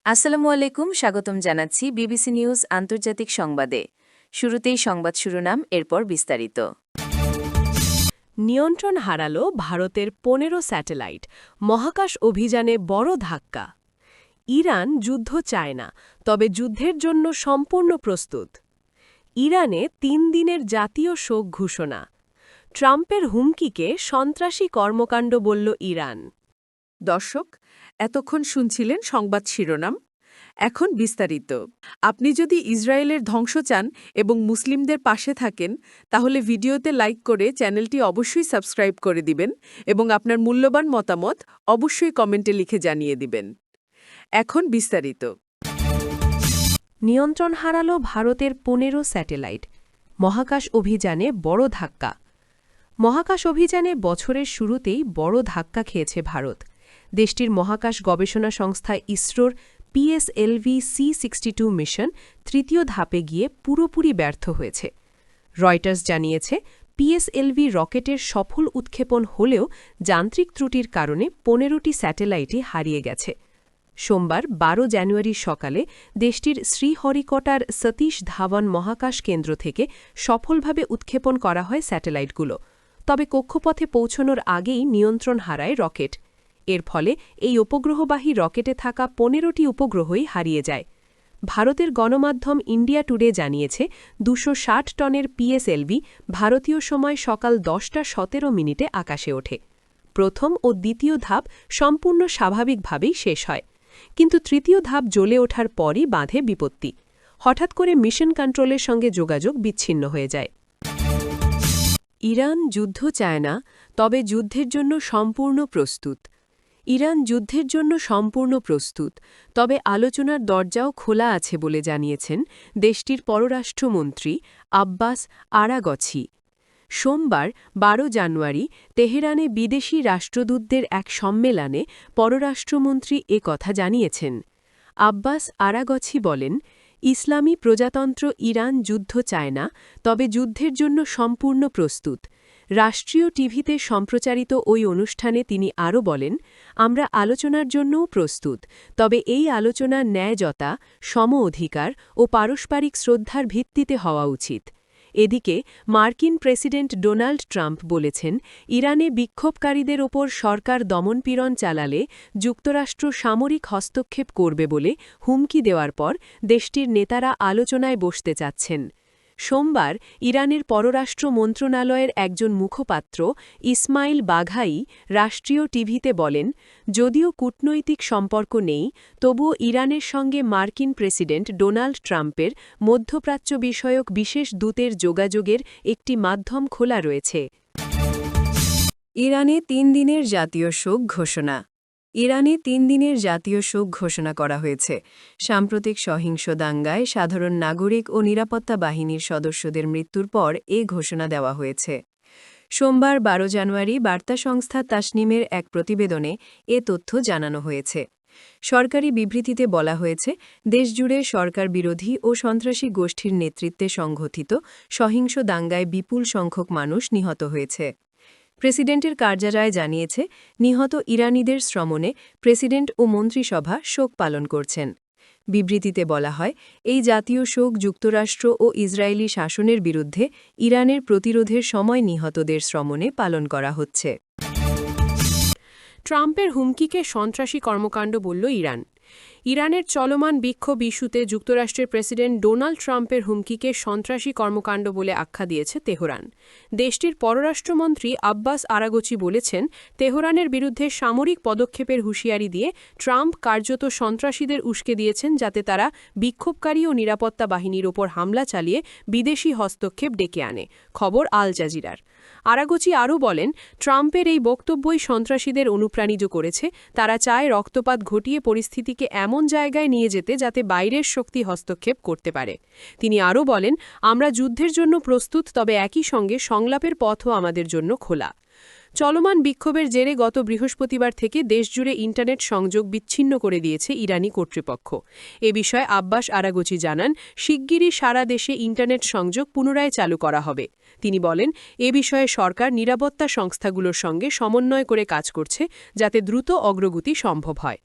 আসসালামু আলাইকুম, স্বাগতম জানাচ্ছি বিবিসি নিউজ আন্তর্জাতিক সংবাদে। শুরুতেই সংবাদ শিরোনাম, এরপর বিস্তারিত। নিয়ন্ত্রণ হারালো ভারতের ১৫ স্যাটেলাইট, মহাকাশ অভিযানে বড় ধাক্কা। ইরান যুদ্ধ চায় না, তবে যুদ্ধের জন্য সম্পূর্ণ প্রস্তুত। ইরানে ৩ দিনের জাতীয় শোক ঘোষণা। ট্রাম্পের হুমকিকে সন্ত্রাসী কর্মকাণ্ড বলল ইরান। দর্শক, এতক্ষণ শুনছিলেন সংবাদ শিরোনাম। এখন বিস্তারিত। আপনি যদি ইসরায়েলের ধ্বংস চান এবং মুসলিমদের পাশে থাকেন, তাহলে ভিডিওতে লাইক করে চ্যানেলটি অবশ্যই সাবস্ক্রাইব করে দিবেন এবং আপনার মূল্যবান মতামত অবশ্যই কমেন্টে লিখে জানিয়ে দিবেন। এখন বিস্তারিত। নিয়ন্ত্রণ হারালো ভারতের ১৫ স্যাটেলাইট, মহাকাশ অভিযানে বড় ধাক্কা। মহাকাশ অভিযানে বছরের শুরুতেই বড় ধাক্কা খেয়েছে ভারত। দেশটির মহাকাশ গবেষণা সংস্থা ইসরোর পিএসএলভি C-62 মিশন তৃতীয় ধাপে গিয়ে পুরোপুরি ব্যর্থ হয়েছে। রয়টার্স জানিয়েছে, পিএসএলভি রকেটের সফল উৎক্ষেপণ হলেও যান্ত্রিক ত্রুটির কারণে ১৫টি স্যাটেলাইটই হারিয়ে গেছে। সোমবার ১২ জানুয়ারি সকালে দেশটির শ্রীহরিকোটার সতীশ ধাওয়ান মহাকাশ কেন্দ্র থেকে সফলভাবে উৎক্ষেপণ করা হয় স্যাটেলাইটগুলো। তবে কক্ষপথে পৌঁছনোর আগেই নিয়ন্ত্রণ হারায় রকেট। এর ফলে এই উপগ্রহবাহী রকেটে থাকা ১৫টি উপগ্রহই হারিয়ে যায়। ভারতের গণমাধ্যম ইন্ডিয়া টুডে জানিয়েছে, ২৬০ টনের পিএসএলভি ভারতীয় সময় সকাল ১০টা ১৭ আকাশে ওঠে। প্রথম ও দ্বিতীয় ধাপ সম্পূর্ণ স্বাভাবিকভাবেই শেষ হয়, কিন্তু তৃতীয় ধাপ জ্বলে ওঠার পরই বাঁধে বিপত্তি। হঠাৎ করে মিশন কন্ট্রোলের সঙ্গে যোগাযোগ বিচ্ছিন্ন হয়ে যায়। ইরান যুদ্ধ চায় না, তবে যুদ্ধের জন্য সম্পূর্ণ প্রস্তুত। ইরান যুদ্ধের জন্য সম্পূর্ণ প্রস্তুত, তবে আলোচনার দরজাও খোলা আছে বলে জানিয়েছেন দেশটির পররাষ্ট্রমন্ত্রী আব্বাস আরাগচি। সোমবার ১২ জানুয়ারি তেহরানে বিদেশি রাষ্ট্রদূতদের এক সম্মেলনে পররাষ্ট্রমন্ত্রী কথা জানিয়েছেন। আব্বাস আরাগচি বলেন, ইসলামী প্রজাতন্ত্র ইরান যুদ্ধ চায় না, তবে যুদ্ধের জন্য সম্পূর্ণ প্রস্তুত। রাষ্ট্রীয় টিভিতে সম্প্রচারিত ওই অনুষ্ঠানে তিনি আরও বলেন, আমরা আলোচনার জন্যও প্রস্তুত, তবে এই আলোচনা ন্যায়যতা, সম অধিকার ও পারস্পরিক শ্রদ্ধার ভিত্তিতে হওয়া উচিত। এদিকে মার্কিন প্রেসিডেন্ট ডোনাল্ড ট্রাম্প বলেছেন, ইরানে বিক্ষোভকারীদের ওপর সরকার দমনপীড়ন চালালে যুক্তরাষ্ট্র সামরিক হস্তক্ষেপ করবে বলে হুমকি দেওয়ার পর দেশটির নেতারা আলোচনায় বসতে চাচ্ছেন। সোমবার ইরানের পররাষ্ট্র মন্ত্রণালয়ের একজন মুখপাত্র ইসমাইল বাঘাই রাষ্ট্রীয় টিভিতে বলেন, যদিও কূটনৈতিক সম্পর্ক নেই, তবুও ইরানের সঙ্গে মার্কিন প্রেসিডেন্ট ডোনাল্ড ট্রাম্পের মধ্যপ্রাচ্য বিষয়ক বিশেষ দূতের যোগাযোগের একটি মাধ্যম খোলা রয়েছে। ইরানে ৩ দিনের জাতীয় শোক ঘোষণা। ইরানে ৩ দিনের জাতীয় শোক ঘোষণা করা হয়েছে। সাম্প্রতিক সহিংস দাঙ্গায় সাধারণ নাগরিক ও নিরাপত্তা বাহিনীর সদস্যদের মৃত্যুর পর ঘোষণা দেওয়া হয়েছে। সোমবার ১২ জানুয়ারি বার্তা সংস্থা তাসনিমের এক প্রতিবেদনে তথ্য জানানো হয়েছে। সরকারি বিবৃতিতে বলা হয়েছে, দেশজুড়ে সরকার বিরোধী ও সন্ত্রাসী গোষ্ঠীর নেতৃত্বে সংঘটিত সহিংস দাঙ্গায় বিপুল সংখ্যক মানুষ নিহত হয়েছে। প্রেসিডেন্টের কার্যালয় জানিয়েছে, নিহত ইরানিদের শ্রমণে প্রেসিডেন্ট ও মন্ত্রিসভা শোক পালন করছেন। বিবৃতিতে বলা হয়, এই জাতীয় শোক যুক্তরাষ্ট্র ও ইসরায়েলি শাসনের বিরুদ্ধে ইরানের প্রতিরোধের সময় নিহতদের শ্রমণে পালন করা হচ্ছে। ট্রাম্পের হুমকিকে সন্ত্রাসী কর্মকাণ্ড বলল ইরান। ইরানের চলমান বিক্ষোভ ইস্যুতে যুক্তরাষ্ট্রের প্রেসিডেন্ট ডোনাল্ড ট্রাম্পের হুমকিকে সন্ত্রাসী কর্মকাণ্ড বলে আখ্যা দিয়েছে তেহরান। দেশটির পররাষ্ট্রমন্ত্রী আব্বাস আরাগচি বলেছেন, তেহরানের বিরুদ্ধে সামরিক পদক্ষেপের হুঁশিয়ারি দিয়ে ট্রাম্প কার্যত সন্ত্রাসীদের উস্কে দিয়েছেন, যাতে তারা বিক্ষোভকারী ও নিরাপত্তা বাহিনীর ওপর হামলা চালিয়ে বিদেশি হস্তক্ষেপ ডেকে আনে। খবর আল জাজিরার। আরাগচি আরও বলেন, ট্রাম্পের এই বক্তব্যই সন্ত্রাসীদের অনুপ্রাণিত করেছে। তারা চায় রক্তপাত ঘটিয়ে পরিস্থিতিকে এমন জায়গায় নিয়ে যেতে যাতে বাইরের শক্তি হস্তক্ষেপ করতে পারে। তিনি আরও বলেন, আমরা যুদ্ধের জন্য প্রস্তুত, তবে একই সঙ্গে সংলাপের পথও আমাদের জন্য খোলা। চলমান বিক্ষোভের জেরে গত বৃহস্পতিবার থেকে দেশজুড়ে ইন্টারনেট সংযোগ বিচ্ছিন্ন করে দিয়েছে ইরানি কর্তৃপক্ষ। এ বিষয়ে আব্বাস আরাগচি জানান, শিগগিরই সারা দেশে ইন্টারনেট সংযোগ পুনরায় চালু করা হবে। তিনি বলেন, এ বিষয়ে সরকার নিরাপত্তা সংস্থাগুলোর সঙ্গে সমন্বয় করে কাজ করছে, যাতে দ্রুত অগ্রগতি সম্ভব হয়।